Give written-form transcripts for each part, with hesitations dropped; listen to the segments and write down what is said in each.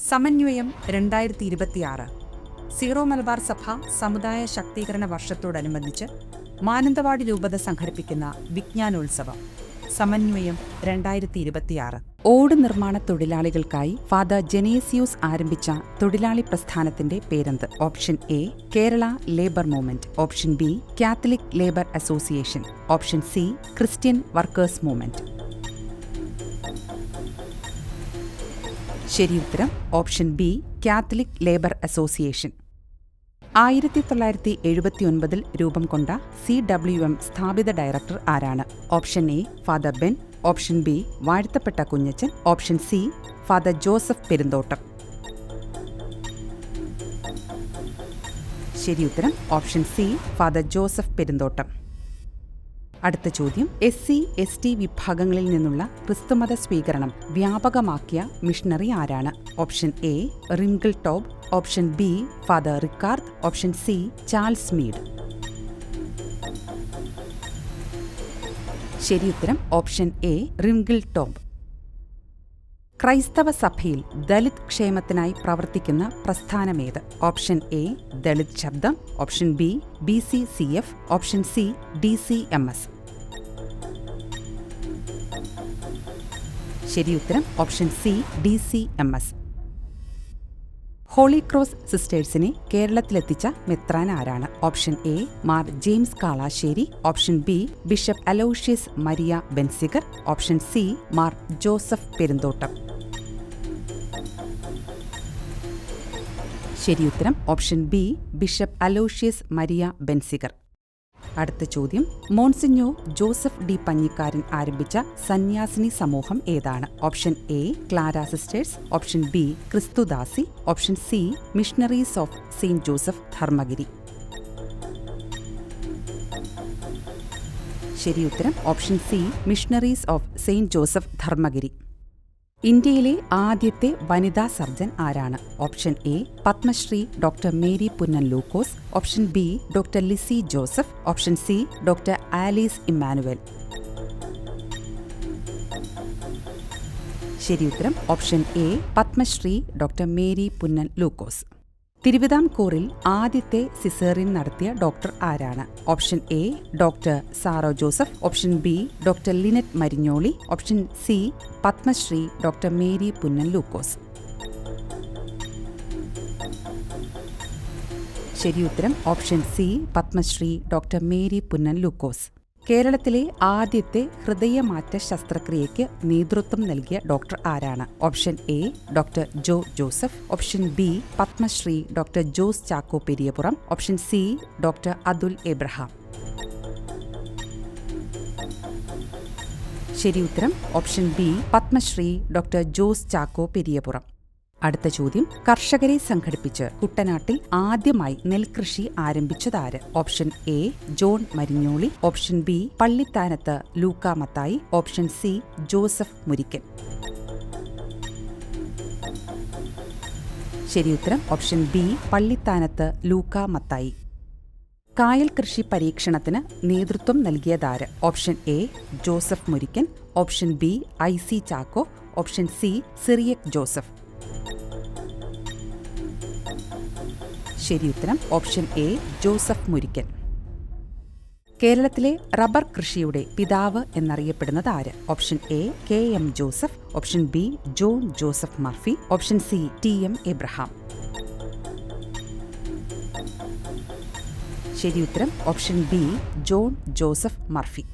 സമന്വയം 2026 സീറോ മലബാർ സഭ സമുദായ ശാക്തീകരണ വർഷത്തോടനുബന്ധിച്ച് മാനന്തവാടി രൂപത സംഘടിപ്പിക്കുന്ന വിജ്ഞാനോത്സവം സമന്വയം 2026. ഓട് നിർമ്മാണ തൊഴിലാളികൾക്കായി ഫാദർ ജെനേസിയൂസ് ആരംഭിച്ച തൊഴിലാളി പ്രസ്ഥാനത്തിന്റെ പേരെന്ത്? Option A Kerala labour movement, option B Catholic labour association, option C Christian workers movement. ശരിയുത്തരം option B Catholic labour association. 1979 രൂപം കൊണ്ട CWM സ്ഥാപിത ഡയറക്ടർ ആരാണ്? Option A father Ben, option B വാഴ്ത്തപ്പെട്ട Kunjachan, option C father Joseph Perunthottam. ശരിയുത്തരം option C father Joseph Perunthottam. അടുത്ത ചോദ്യം, SC/ST വിഭാഗങ്ങളിൽ നിന്നുള്ള ക്രിസ്തുമത സ്വീകരണം വ്യാപകമാക്കിയ മിഷണറി ആരാണ്? Option A Ringeltaube, option B father Ricard, option C Charles maid. ശരിയുത്തരം ഓപ്ഷൻ എ റിംഗിൾ ടോബ്. ക്രൈസ്തവ സഭയിൽ ദലിത് ക്ഷേമത്തിനായി പ്രവർത്തിക്കുന്ന പ്രസ്ഥാനമേത്? ഓപ്ഷൻ എ ദളിത് ശബ്ദം, option B BCCF, option C DCMS. ശരിയുത്തരം option C DCMS. Holy cross സിസ്റ്റേഴ്സിനെ കേരളത്തിലെത്തിച്ച മെത്രാൻ ആരാണ്? Option A Mar James Kalassery, option B bishop Aloysius Maria Benziger, option C Mar Joseph Perunthottam. ശരിയുത്തരം option B bishop Aloysius Maria Benziger. അടുത്ത ചോദ്യം, മോൺസിഞ്ഞോ ജോസഫ് ഡി പഞ്ഞിക്കാരൻ ആരംഭിച്ച സന്യാസിനി സമൂഹം ഏതാണ്? Option A Clara sisters, option B Kristudasi, option C missionaries of saint Joseph Dharmagiri. ശരിയുത്തരം option C missionaries of saint Joseph Dharmagiri. ഇന്ത്യയിലെ ആദ്യത്തെ വനിതാ സർജൻ ആരാണ്? Option A Padmashri doctor Mary Punnen Lukose, option B doctor Lizzy Joseph, option C doctor Alice Emmanuel. ശരിയുത്തരം option A Padmashri doctor Mary Punnen Lukose. തിരുവിതാംകൂറിൽ ആദ്യത്തെ സിസേറിയൻ നടത്തിയ ഡോക്ടർ ആരാണ്? Option A doctor Saro Joseph, option B doctor Lynette Marinjoli, option C Padmashri doctor Mary Punnen Lukose. ശരിയുത്തരം option C Padmashri doctor Mary Punnen Lukose. കേരളത്തിലെ ആദ്യത്തെ ഹൃദയമാറ്റ ശസ്ത്രക്രിയയ്ക്ക് നേതൃത്വം നൽകിയ ഡോക്ടർ ആരാണ്? Option A doctor Jo Joseph, option B Padmashri doctor Jose Chacko Periappuram, option C doctor Atul Abraham. ശരിയുത്തരം option B Padmashri doctor Jose Chacko Periappuram. അടുത്ത ചോദ്യം, കർഷകരെ സംഘടിപ്പിച്ച് കുട്ടനാട്ടിൽ ആദ്യമായി നെൽകൃഷി ആരംഭിച്ചതാര്? Option A John Marinjoli, option B Pallithanathu Luka Mathai, option C Joseph Murikkan. ശരിയുത്തരം ഓപ്ഷൻ ബി പള്ളിത്താനത്ത് ലൂക്കാ മത്തായി. കായൽ കൃഷി പരീക്ഷണത്തിന് നേതൃത്വം നൽകിയതാര്? Option A Joseph Murickan, option B IC Chacko, option C Cyriac Joseph. ശരിയുത്തരം ഓപ്ഷൻ എ ജോസഫ് മുരിക്കൻ. കേരളത്തിലെ റബ്ബർ കൃഷിയുടെ പിതാവ് എന്നറിയപ്പെടുന്നത് ആര്? Option A KM Joseph, option B John Joseph Murphy, option C TM Abraham. ശരിയുത്തരം option B John Joseph Murphy.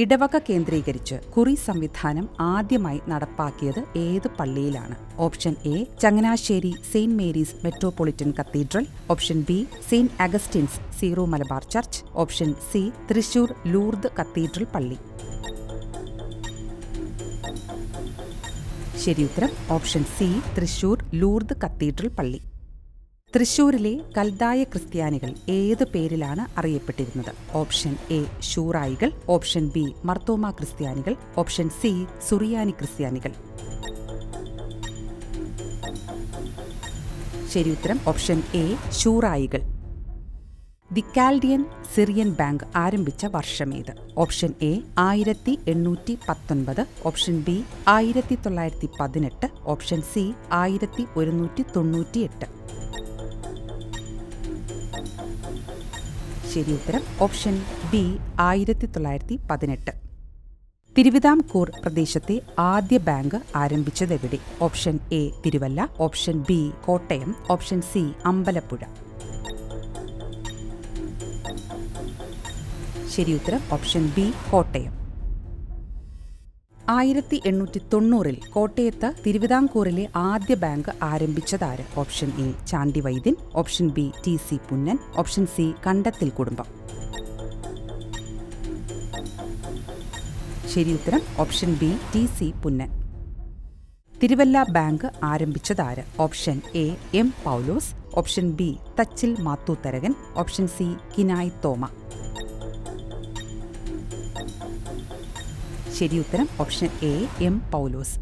ഇടവക കേന്ദ്രീകരിച്ച് കുറി സംവിധാനം ആദ്യമായി നടപ്പാക്കിയത് ഏത് പള്ളിയിലാണ്? Option A Changanassery saint Mary's metropolitan cathedral, option B saint Augustine's Syro Malabar church, option C Thrissur Lourdes cathedral പള്ളി. ശരിയുത്തരം option C Thrissur Lourdes cathedral പള്ളി. തൃശൂരിലെ കൽദായ ക്രിസ്ത്യാനികൾ ഏത് പേരിലാണ് അറിയപ്പെട്ടിരുന്നത്? ഓപ്ഷൻ എ ശൂറായികൾ, ഓപ്ഷൻ ബി മർത്തോമ ക്രിസ്ത്യാനികൾ, ഓപ്ഷൻ സി സുറിയാനി ക്രിസ്ത്യാനികൾ. ശരിയുത്തരം ഓപ്ഷൻ എ ശൂറായികൾ. ദി കാൽഡിയൻ സിറിയൻ ബാങ്ക് ആരംഭിച്ച വർഷമേത്? Option A 1819, option B 1918, option C 1198. ശരി ഉത്തരം ഓപ്ഷൻ ബി 1918. തിരുവിതാംകൂർ പ്രദേശത്തെ ആദ്യ ബാങ്ക് ആരംഭിച്ചതെവിടെ? Option A Thiruvalla, option B Kottayam, option C Ambalappuzha. ശരി ഉത്തരം ഓപ്ഷൻ ബി കോട്ടയം. 1890 കോട്ടയത്ത് തിരുവിതാംകൂറിലെ ആദ്യ ബാങ്ക് ആരംഭിച്ചതാര്? Option A Chandy Vaidyan, option B TC Punnen, option C Kandathil കുടുംബം. ശരി ഉത്തരം option B TC Punnen. Thiruvalla bank ആരംഭിച്ചതാര്? Option A M Paulose, option B Thachil Mathootharakan, option C Knai Thoma. ശരി ഉത്തരം option A M Paulose.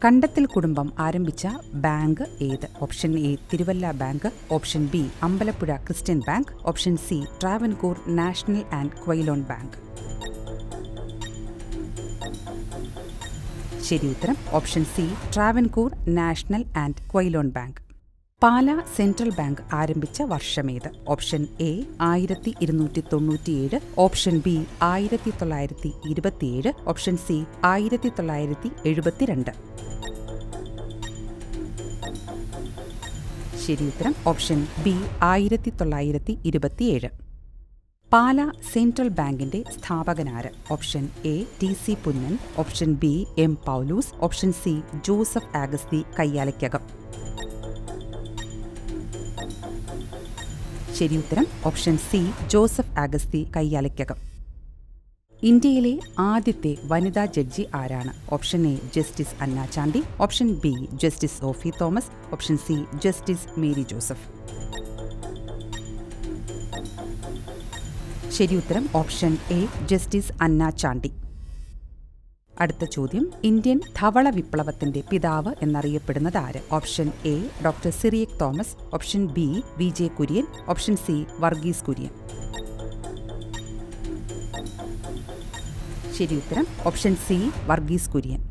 Kandathil കുടുംബം ആരംഭിച്ച ബാങ്ക് ഏത്? Option A Thiruvalla bank, option B Ambalappuzha Christian bank, option C Travancore national and Quilon bank. ശരി ഉത്തരം option C Travancore national and Quilon bank. Pala central bank ആരംഭിച്ച വർഷമേത്? Option A 1297, option B 1927, option C 1972. ശരി ഉത്തരം ഓപ്ഷൻ ബി 1927. പാല സെൻട്രൽ ബാങ്കിന്റെ സ്ഥാപകനാര്? Option A TC Punnen, option B M Paulose, option C Joseph Augusthy Kayyalakkakam. ശരി ഉത്തരം option C Joseph Augusthy Kayyalakkakam. ഇന്ത്യയിലെ ആദ്യത്തെ വനിതാ ജഡ്ജി ആരാണ്? Option A justice Anna Chandy, option B justice Sophy Thomas, option C justice Mary Joseph. ശരി ഉത്തരം option A justice Anna Chandy. അടുത്ത ചോദ്യം, ഇന്ത്യൻ ധവള വിപ്ലവത്തിന്റെ പിതാവ് എന്നറിയപ്പെടുന്നത് ആര്? Option A doctor Cyriac Thomas, option B VJ Kurian, option C Verghese Kurian. ശരി ഉത്തരം option C Verghese Kurian.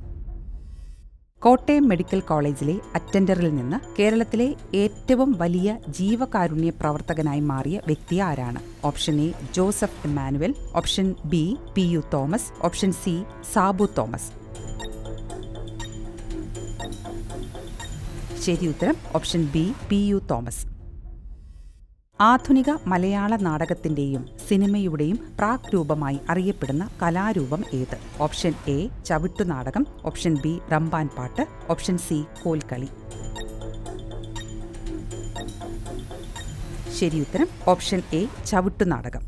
Kottayam medical കോളേജിലെ അറ്റൻഡറിൽ നിന്ന് കേരളത്തിലെ ഏറ്റവും വലിയ ജീവകാരുണ്യ പ്രവർത്തകനായി മാറിയ വ്യക്തി ആരാണ്? Option A Joseph Emmanuel, option B PU Thomas, option C Sabu Thomas. ശരി ഉത്തരം ഓപ്ഷൻ ബി PU തോമസ്. ആധുനിക മലയാള നാടകത്തിന്റെയും സിനിമയുടെയും പ്രാക് രൂപമായി അറിയപ്പെടുന്ന കലാരൂപം ഏത്? Option A Chavittunatakam, option B Ramban Pattu, option C Kolkali. ശരി ഉത്തരം ഓപ്ഷൻ എ ചവിട്ടുനാടകം.